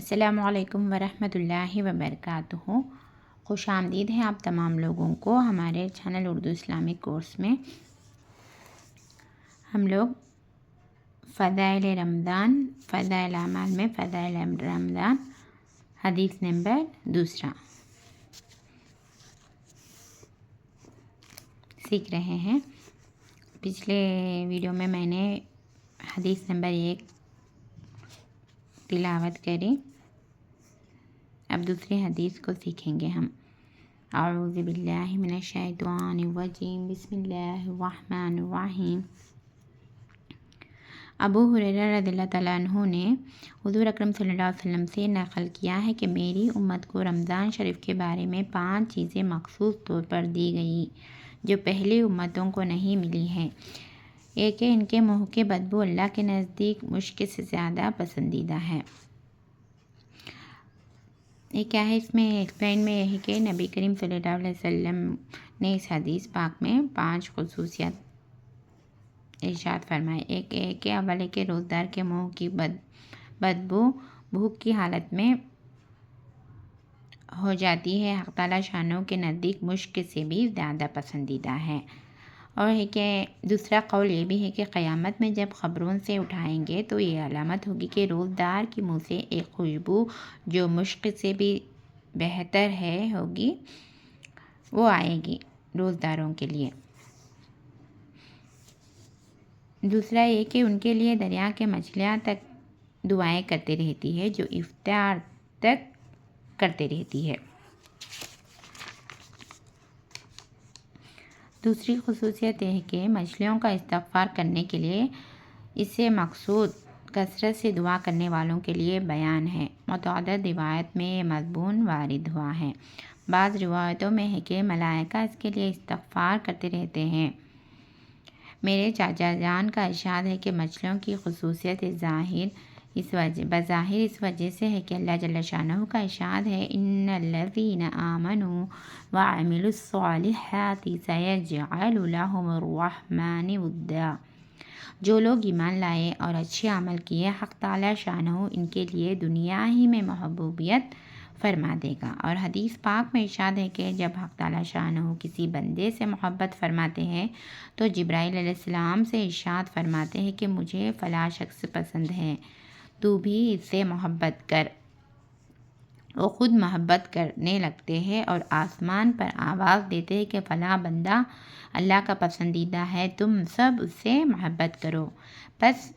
السلام علیکم ورحمۃ اللہ وبرکاتہ۔ خوش آمدید ہے آپ تمام لوگوں کو ہمارے چینل اردو اسلامک کورس میں۔ ہم لوگ فضائل رمضان، فضائل اعمال میں فضائل رمضان، حدیث نمبر 2 سیکھ رہے ہیں۔ پچھلے ویڈیو میں نے حدیث نمبر 1 تلاوت کری، اب دوسری حدیث کو سیکھیں گے ہم۔ اعوذ باللہ من الشیطان الرجیم، بسم اللہ الرحمن الرحیم۔ ابو ہریرہ رضی اللہ تعالیٰ عنہ نے حضور اکرم صلی اللہ علیہ وسلم سے نقل کیا ہے کہ میری امت کو رمضان شریف کے بارے میں 5 چیزیں مخصوص طور پر دی گئی جو پہلی امتوں کو نہیں ملی ہیں۔ ایک ہے ان کے منہ کی بدبو اللہ کے نزدیک مشک سے زیادہ پسندیدہ ہے۔ یہ کیا ہے؟ اس میں ایکسپلین میں یہ ہے کہ نبی کریم صلی اللہ علیہ وسلم نے اس حدیث پاک میں 5 خصوصیات ارشاد فرمائے۔ ایک اول ہے کہ روزدار کے منہ کی بدبو بھوک کی حالت میں ہو جاتی ہے، حق تعالیٰ شانوں کے نزدیک مشک سے بھی زیادہ پسندیدہ ہے۔ اور ہے کہ دوسرا قول یہ بھی ہے کہ قیامت میں جب قبروں سے اٹھائیں گے تو یہ علامت ہوگی کہ روزدار کے منہ سے ایک خوشبو جو مشک سے بھی بہتر ہوگی وہ آئے گی روزداروں کے لیے۔ دوسرا یہ کہ ان کے لیے دریا کے مچھلیاں تک دعائیں کرتے رہتی ہے جو افطار تک کرتے رہتی ہے۔ دوسری خصوصیت یہ ہے کہ مچھلیوں کا استغفار کرنے کے لیے اس سے مقصود کثرت سے دعا کرنے والوں کے لیے بیان ہے۔ متعدد روایت میں یہ مضمون وارد ہوا ہے۔ بعض روایتوں میں ہے کہ ملائکہ اس کے لیے استغفار کرتے رہتے ہیں۔ میرے چاچا جان کا ارشاد ہے کہ مچھلیوں کی خصوصیت بظاہر اس وجہ سے ہے کہ اللہ جل شانہ کا ارشاد ہے ان الذین آمنوا وعملوا الصالحات سیجعل لهم الرحمن ودا۔ جو لوگ ایمان لائے اور اچھے عمل کیے، حق تعالیٰ شانہ ان کے لیے دنیا ہی میں محبوبیت فرما دے گا۔ اور حدیث پاک میں ارشاد ہے کہ جب حق تعالیٰ شانہ کسی بندے سے محبت فرماتے ہیں تو جبرائیل علیہ السلام سے ارشاد فرماتے ہیں کہ مجھے فلاں شخص پسند ہے، تو بھی اس سے محبت کر۔ وہ خود محبت کرنے لگتے ہیں اور آسمان پر آواز دیتے ہیں کہ فلاں بندہ اللہ کا پسندیدہ ہے، تم سب اس سے محبت کرو۔ بس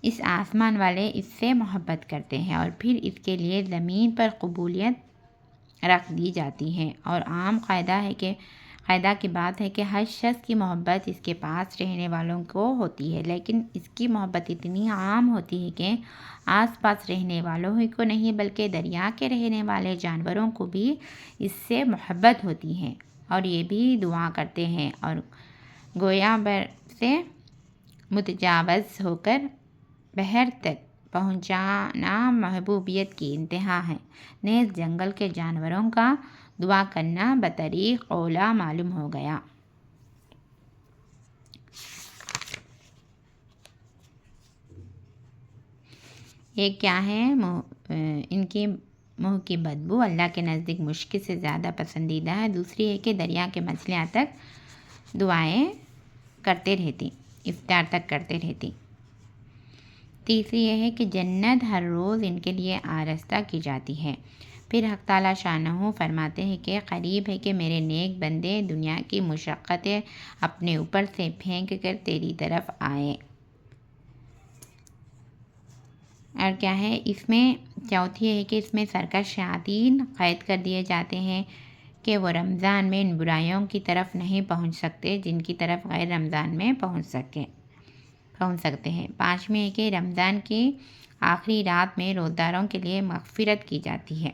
اس آسمان والے اس سے محبت کرتے ہیں اور پھر اس کے لیے زمین پر قبولیت رکھ دی جاتی ہے۔ اور عام قاعدہ کی بات ہے کہ ہر شخص کی محبت اس کے پاس رہنے والوں کو ہوتی ہے، لیکن اس کی محبت اتنی عام ہوتی ہے کہ آس پاس رہنے والوں ہی کو نہیں بلکہ دریا کے رہنے والے جانوروں کو بھی اس سے محبت ہوتی ہے اور یہ بھی دعا کرتے ہیں اور گویا بر سے متجاوز ہو کر بحر تک پہنچانا محبوبیت کی انتہا ہے۔ نیز جنگل کے جانوروں کا دعا کرنا بطریق اولا معلوم ہو گیا۔ یہ کیا ہے؟ ان کی منہ کی بدبو اللہ کے نزدیک مشک سے زیادہ پسندیدہ ہے۔ دوسری ہے کہ دریا کے مچھلیاں تک دعائیں کرتے رہتی، افطار تک کرتے رہتی۔ تیسری یہ ہے کہ جنت ہر روز ان کے لیے آراستہ کی جاتی ہے۔ پھر حق تعالیٰ شانہ فرماتے ہیں کہ قریب ہے کہ میرے نیک بندے دنیا کی مشقتیں اپنے اوپر سے پھینک کر تیری طرف آئے۔ اور کیا ہے اس میں؟ چوتھی ہے کہ اس میں سرکش شیاطین قید کر دیے جاتے ہیں کہ وہ رمضان میں ان برائیوں کی طرف نہیں پہنچ سکتے جن کی طرف غیر رمضان میں پہنچ سکتے ہیں۔ 5ویں ہے کہ رمضان کی آخری رات میں روزداروں کے لیے مغفرت کی جاتی ہے۔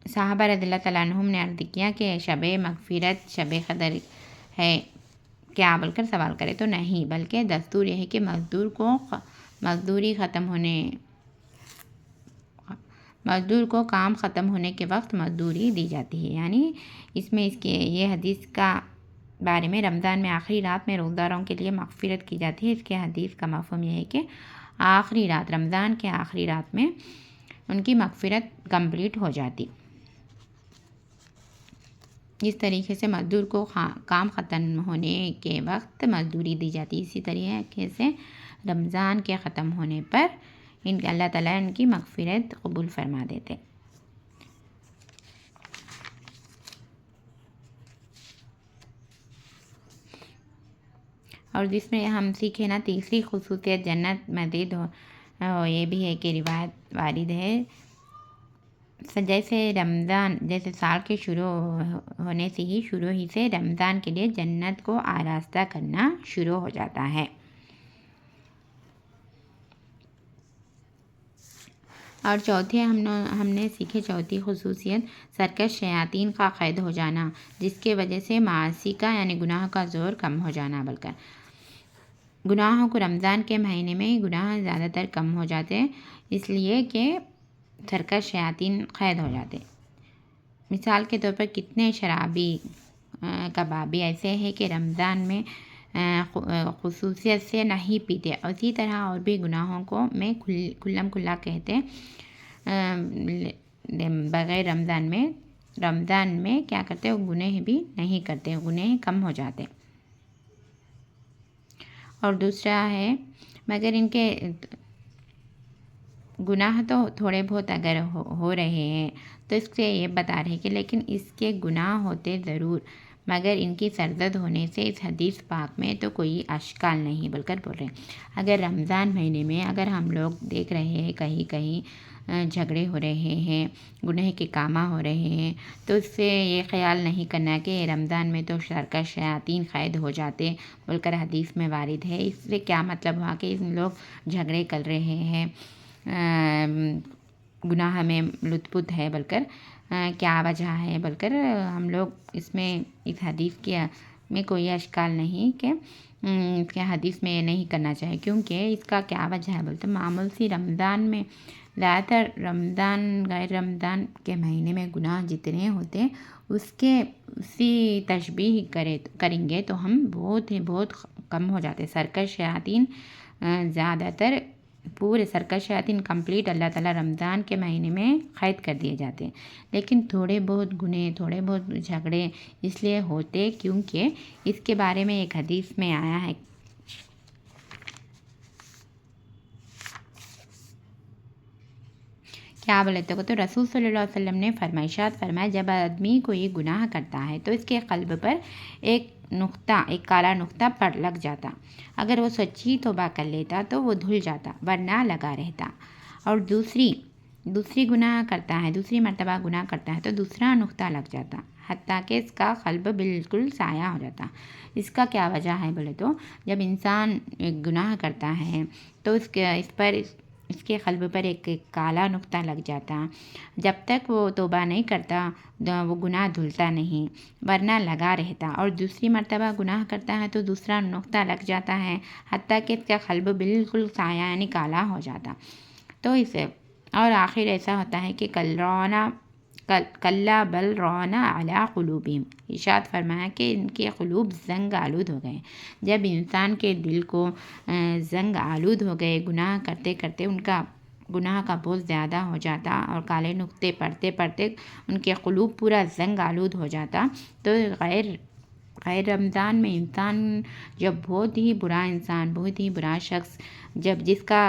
صحابہ رضی اللہ تعالیٰ عنہم نے عرض کیا کہ شب مغفرت شب قدر ہے کیا بول کر سوال کرے تو نہیں، بلکہ دستور یہ ہے کہ مزدور کو کام ختم ہونے کے وقت مزدوری دی جاتی ہے۔ یعنی اس میں یہ حدیث کا بارے میں رمضان میں آخری رات میں روزداروں کے لیے مغفرت کی جاتی ہے۔ اس کے حدیث کا مفہوم یہ ہے کہ آخری رات، رمضان کے آخری رات میں ان کی مغفرت کمپلیٹ ہو جاتی۔ اس طریقے سے مزدور کو کام ختم ہونے کے وقت مزدوری دی جاتی۔ اسی طریقے سے رمضان کے ختم ہونے پر اللہ تعالیٰ ان کی مغفرت قبول فرما دیتے۔ اور جس میں ہم سیکھیں نا تیسری خصوصیت جنت مزید ہو یہ بھی ہے کہ روایت وارد ہے جیسے سال کے شروع ہونے سے شروع سے رمضان کے لیے جنت کو آراستہ کرنا شروع ہو جاتا ہے۔ اور چوتھے ہم نے سیکھے چوتھی خصوصیت سرکش شیاطین کا قید ہو جانا، جس کی وجہ سے معاصی کا یعنی گناہ کا زور کم ہو جانا، بلکہ گناہوں کو رمضان کے مہینے میں گناہ زیادہ تر کم ہو جاتے، اس لیے کہ سرکش شیاطین قید ہو جاتے۔ مثال کے طور پر کتنے شرابی کبابی ایسے ہیں کہ رمضان میں خصوصیت سے نہیں پیتے، اسی طرح اور بھی گناہوں کو میں کھلم کھلا کہتے بغیر رمضان میں کیا کرتے وہ گناہ بھی نہیں کرتے، گناہ کم ہو جاتے۔ اور دوسرا ہے مگر ان کے گناہ تو تھوڑے بہت اگر ہو رہے ہیں تو اس سے یہ بتا رہے کہ لیکن اس کے گناہ ہوتے ضرور، مگر ان کی سرزد ہونے سے اس حدیث پاک میں تو کوئی اشکال نہیں، بلکہ بول رہے ہیں اگر رمضان مہینے میں اگر ہم لوگ دیکھ رہے ہیں کہیں جھگڑے ہو رہے ہیں، گناہ کے کام ہو رہے ہیں، تو اس سے یہ خیال نہیں کرنا کہ رمضان میں تو سرکش شیاطین قید ہو جاتے بول کر حدیث میں وارد ہے۔ اس سے کیا مطلب ہوا کہ ان لوگ جھگڑے کر رہے ہیں، گناہ میں لطف ہے بول کر کیا وجہ ہے بول کر ہم لوگ اس حدیث میں کوئی اشکال نہیں کہ اس کے حدیث میں یہ نہیں کرنا چاہیے، کیونکہ اس کا کیا وجہ ہے بولتے معمول سی رمضان میں زیادہ تر غیر رمضان کے مہینے میں گناہ جتنے ہوتے اسی تشبیہ کریں گے تو ہم بہت کم ہو جاتے۔ سرکش شیاطین زیادہ تر پورے سرکش شیاطین کمپلیٹ اللہ تعالیٰ رمضان کے مہینے میں قید کر دیے جاتے ہیں، لیکن تھوڑے بہت گناہ تھوڑے بہت جھگڑے اس لیے ہوتے کیونکہ اس کے بارے میں ایک حدیث میں آیا ہے کیا بولتے ہو تو رسول صلی اللہ علیہ وسلم نے فرمایا جب آدمی کوئی گناہ کرتا ہے تو اس کے قلب پر ایک کالا نقطہ لگ جاتا، اگر وہ سچی توبہ کر لیتا تو وہ دھل جاتا ورنہ لگا رہتا، اور دوسری مرتبہ گناہ کرتا ہے تو دوسرا نقطہ لگ جاتا حتیٰ کہ اس کا قلب بالکل سایہ ہو جاتا۔ اس کا کیا وجہ ہے بولے تو جب انسان ایک گناہ کرتا ہے تو اس کے قلب پر ایک کالا نقطہ لگ جاتا، جب تک وہ توبہ نہیں کرتا وہ گناہ دھلتا نہیں ورنہ لگا رہتا، اور دوسری مرتبہ گناہ کرتا ہے تو دوسرا نقطہ لگ جاتا ہے حتیٰ کہ اس کا قلب بالکل سایہ یعنی کالا ہو جاتا۔ تو اسے اور آخر ایسا ہوتا ہے کہ کلا بل رونا علی قلوبہم، ارشاد فرمایا کہ ان کے قلوب زنگ آلود ہو گئے۔ جب انسان کے دل کو زنگ آلود ہو گئے گناہ کرتے کرتے ان کا گناہ کا بہت زیادہ ہو جاتا اور کالے نقطے پڑھتے ان کے قلوب پورا زنگ آلود ہو جاتا، تو غیر رمضان میں انسان جب بہت ہی برا شخص جس کا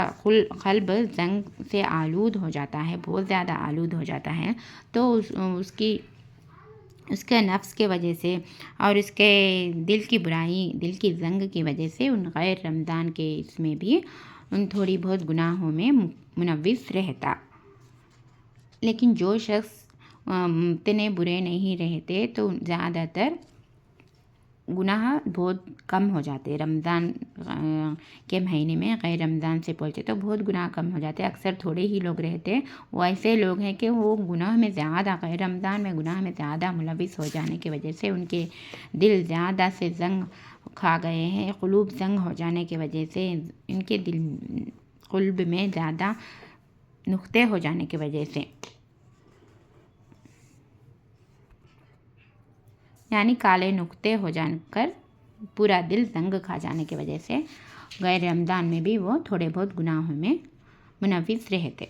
قلب زنگ سے آلود ہو جاتا ہے، بہت زیادہ آلود ہو جاتا ہے، تو اس کے نفس کے وجہ سے اور اس کے دل کی زنگ کی وجہ سے ان غیر رمضان کے اس میں بھی ان تھوڑی بہت گناہوں میں ملوث رہتا۔ لیکن جو شخص اتنے برے نہیں رہتے تو زیادہ تر گناہ بہت کم ہو جاتے۔ رمضان کے مہینے میں غیر رمضان سے پہنچے تو بہت گناہ کم ہو جاتے، اکثر تھوڑے ہی لوگ رہتے، وہ ایسے لوگ ہیں کہ وہ گناہ میں زیادہ غیر رمضان میں گناہ میں زیادہ ملوث ہو جانے کی وجہ سے ان کے دل زیادہ سے زنگ کھا گئے ہیں، قلوب زنگ ہو جانے کی وجہ سے ان کے قلب میں زیادہ نقطے ہو جانے کی وجہ سے یعنی کالے نقطے ہو جان کر پورا دل زنگ کھا جانے کی وجہ سے غیر رمضان میں بھی وہ تھوڑے بہت گناہوں میں منغمس رہتے۔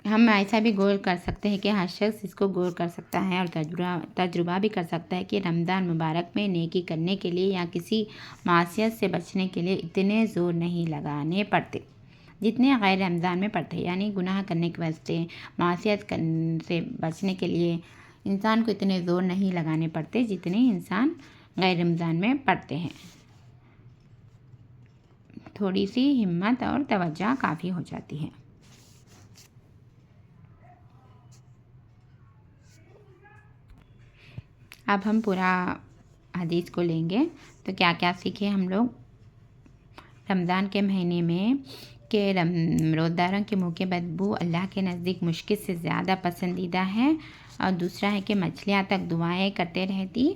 ہم ایسا بھی غور کر سکتے ہیں کہ ہر شخص اس کو غور کر سکتا ہے اور تجربہ بھی کر سکتا ہے کہ رمضان مبارک میں نیکی کرنے کے لیے یا کسی معصیت سے بچنے کے لیے اتنے زور نہیں لگانے پڑتے جتنے غیر رمضان میں پڑتے ہیں۔ یعنی گناہ کرنے کے واسطے، معصیت سے بچنے کے لیے انسان کو اتنے زور نہیں لگانے پڑتے جتنے انسان غیر رمضان میں پڑتے ہیں۔ تھوڑی سی ہمت اور توجہ کافی ہو جاتی ہے۔ اب ہم پورا حدیث کو لیں گے تو کیا کیا سیکھے ہم لوگ رمضان کے مہینے میں کہ روزداروں کے منہ کی بدبو اللہ کے نزدیک مشکل سے زیادہ پسندیدہ ہے، اور دوسرا ہے کہ مچھلیاں تک دعائیں کرتے رہتی،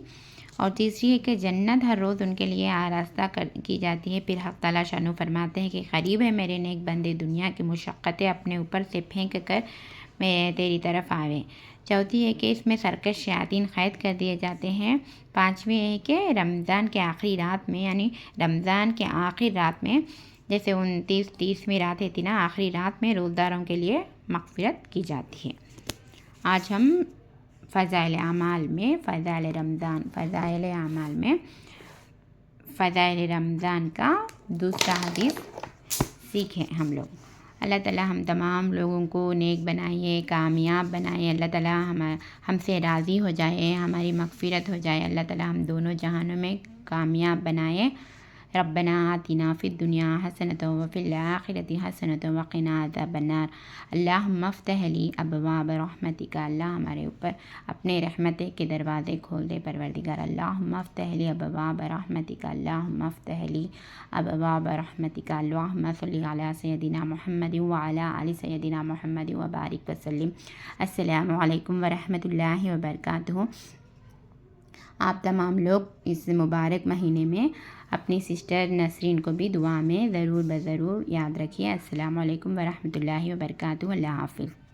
اور تیسری ہے کہ جنت ہر روز ان کے لیے آراستہ کی جاتی ہے۔ پھر حق تعالیٰ شانو فرماتے ہیں کہ قریب ہے میرے نیک بندے دنیا کی مشقتیں اپنے اوپر سے پھینک کر میں تیری طرف آویں۔ چوتھی ہے کہ اس میں سرکش شیاطین قید کر دیے جاتے ہیں۔ پانچویں ہے کہ رمضان کے آخری رات میں، یعنی رمضان کے آخری رات میں، جیسے 29 رات ہے نا، آخری رات میں روزداروں کے لیے مغفرت کی جاتی ہے۔ آج ہم فضائل اعمال میں فضائل رمضان کا دوسرا حدیث سیکھیں ہم لوگ۔ اللہ تعالیٰ ہم تمام لوگوں کو نیک بنائیے، کامیاب بنائیے، اللہ تعالیٰ ہم سے راضی ہو جائے، ہماری مغفرت ہو جائے، اللہ تعالیٰ ہم دونوں جہانوں میں کامیاب بنائے۔ ربنا آتنا فی الدنیا حسنۃ وفی الآخرۃ حسنۃ وقنا عذاب النار۔ اللہم افتح لی ابواب رحمتک، اللہ ہمارے اوپر اپنے رحمت کے دروازے کھول دے پروردگار۔ اللہم افتح لی ابواب رحمتک، اللہم افتح لی ابواب رحمتک، اللہم صلی علی سیدنا محمد وعلی آل سیدنا محمد وبارک وسلم۔ السلام علیکم ورحمۃ اللہ وبرکاتہ۔ آپ تمام لوگ اس مبارک مہینے میں اپنی سسٹر نسرین کو بھی دعا میں ضرور یاد رکھیے۔ السلام علیکم ورحمۃ اللہ وبرکاتہ۔ اللہ حافظ۔